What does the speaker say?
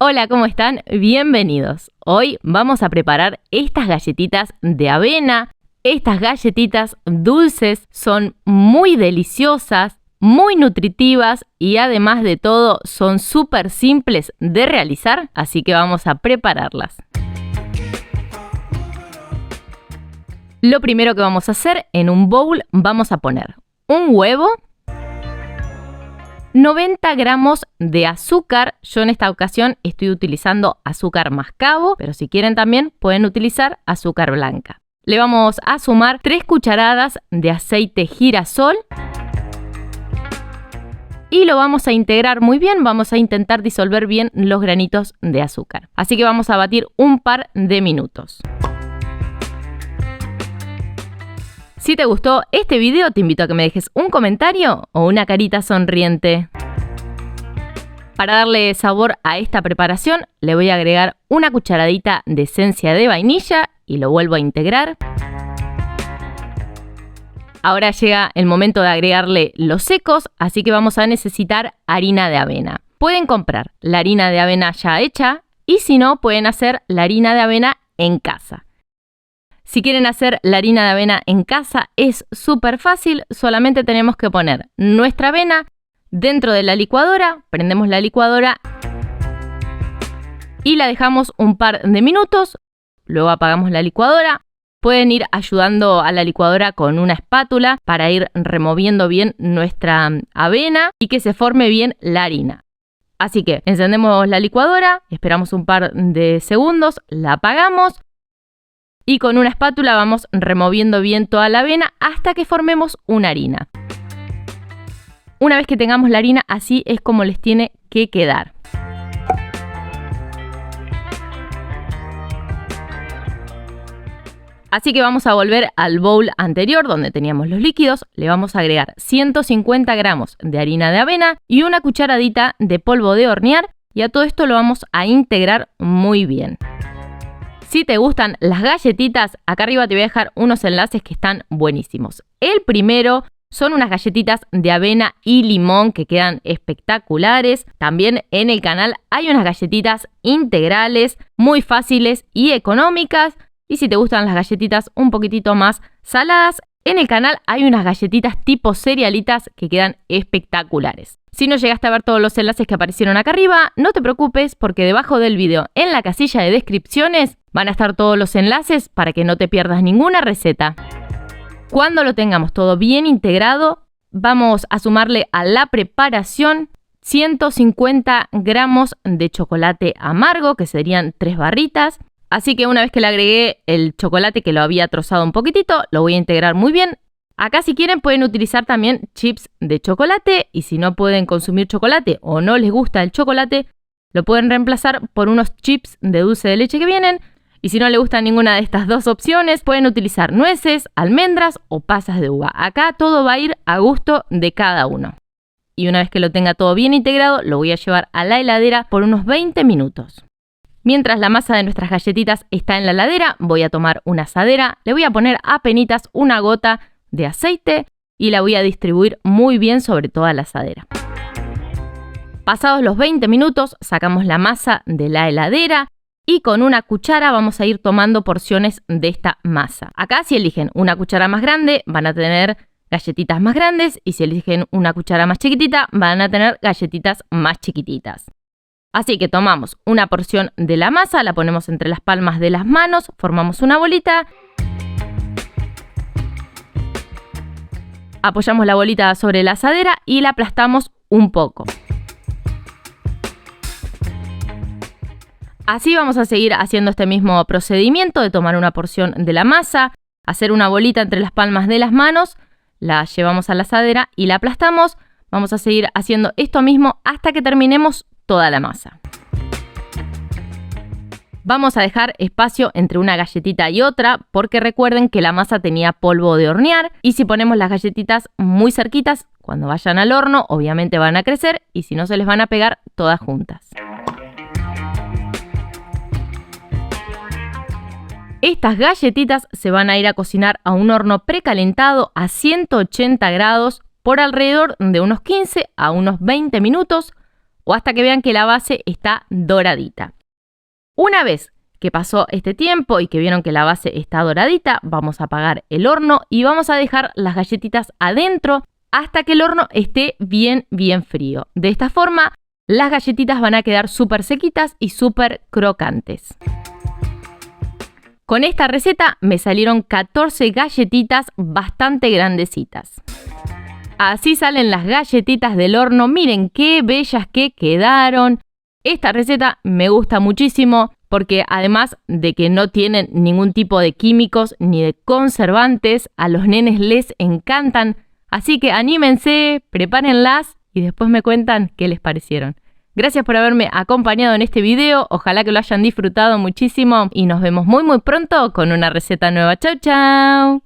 Hola, ¿cómo están? Bienvenidos. Hoy vamos a preparar estas galletitas de avena. Estas galletitas dulces son muy deliciosas, muy nutritivas y además de todo son súper simples de realizar, así que vamos a prepararlas. Lo primero que vamos a hacer, en un bowl vamos a poner un huevo, 90 gramos de azúcar. Yo en esta ocasión estoy utilizando azúcar mascabo, pero si quieren también pueden utilizar azúcar blanca. Le vamos a sumar 3 cucharadas de aceite girasol y lo vamos a integrar muy bien. Vamos a intentar disolver bien los granitos de azúcar. Así que vamos a batir un par de minutos. Si te gustó este video, te invito a que me dejes un comentario o una carita sonriente. Para darle sabor a esta preparación, le voy a agregar una cucharadita de esencia de vainilla y lo vuelvo a integrar. Ahora llega el momento de agregarle los secos, así que vamos a necesitar harina de avena. Pueden comprar la harina de avena ya hecha y si no, pueden hacer la harina de avena en casa. Si quieren hacer la harina de avena en casa es súper fácil, solamente tenemos que poner nuestra avena dentro de la licuadora, prendemos la licuadora y la dejamos un par de minutos, luego apagamos la licuadora. Pueden ir ayudando a la licuadora con una espátula para ir removiendo bien nuestra avena y que se forme bien la harina. Así que encendemos la licuadora, esperamos un par de segundos, la apagamos. Y con una espátula vamos removiendo bien toda la avena hasta que formemos una harina. Una vez que tengamos la harina, así es como les tiene que quedar. Así que vamos a volver al bowl anterior donde teníamos los líquidos. Le vamos a agregar 150 gramos de harina de avena y una cucharadita de polvo de hornear. Y a todo esto lo vamos a integrar muy bien. Si te gustan las galletitas, acá arriba te voy a dejar unos enlaces que están buenísimos. El primero son unas galletitas de avena y limón que quedan espectaculares. También en el canal hay unas galletitas integrales muy fáciles y económicas. Y si te gustan las galletitas un poquitito más saladas, en el canal hay unas galletitas tipo cerealitas que quedan espectaculares. Si no llegaste a ver todos los enlaces que aparecieron acá arriba, no te preocupes porque debajo del video, en la casilla de descripciones, van a estar todos los enlaces para que no te pierdas ninguna receta. Cuando lo tengamos todo bien integrado, vamos a sumarle a la preparación 150 gramos de chocolate amargo, que serían 3 barritas. Así que una vez que le agregué el chocolate que lo había trozado un poquitito, lo voy a integrar muy bien. Acá si quieren pueden utilizar también chips de chocolate y si no pueden consumir chocolate o no les gusta el chocolate, lo pueden reemplazar por unos chips de dulce de leche que vienen. Y si no les gusta ninguna de estas dos opciones, pueden utilizar nueces, almendras o pasas de uva. Acá todo va a ir a gusto de cada uno. Y una vez que lo tenga todo bien integrado, lo voy a llevar a la heladera por unos 20 minutos. Mientras la masa de nuestras galletitas está en la heladera, voy a tomar una asadera, le voy a poner apenitas una gota de aceite y la voy a distribuir muy bien sobre toda la asadera. Pasados los 20 minutos, sacamos la masa de la heladera y con una cuchara vamos a ir tomando porciones de esta masa. Acá si eligen una cuchara más grande, van a tener galletitas más grandes y si eligen una cuchara más chiquitita, van a tener galletitas más chiquititas. Así que tomamos una porción de la masa, la ponemos entre las palmas de las manos, formamos una bolita. Apoyamos la bolita sobre la asadera y la aplastamos un poco. Así vamos a seguir haciendo este mismo procedimiento de tomar una porción de la masa, hacer una bolita entre las palmas de las manos, la llevamos a la asadera y la aplastamos. Vamos a seguir haciendo esto mismo hasta que terminemos toda la masa. Vamos a dejar espacio entre una galletita y otra porque recuerden que la masa tenía polvo de hornear y si ponemos las galletitas muy cerquitas, cuando vayan al horno obviamente van a crecer y si no se les van a pegar todas juntas. Estas galletitas se van a ir a cocinar a un horno precalentado a 180 grados por alrededor de unos 15 a unos 20 minutos o hasta que vean que la base está doradita. Una vez que pasó este tiempo y que vieron que la base está doradita, vamos a apagar el horno y vamos a dejar las galletitas adentro hasta que el horno esté bien frío. De esta forma, las galletitas van a quedar súper sequitas y súper crocantes. Con esta receta me salieron 14 galletitas bastante grandecitas. Así salen las galletitas del horno. Miren qué bellas que quedaron. Esta receta me gusta muchísimo porque además de que no tienen ningún tipo de químicos ni de conservantes, a los nenes les encantan. Así que anímense, prepárenlas y después me cuentan qué les parecieron. Gracias por haberme acompañado en este video, ojalá que lo hayan disfrutado muchísimo y nos vemos muy pronto con una receta nueva. ¡Chau, chau!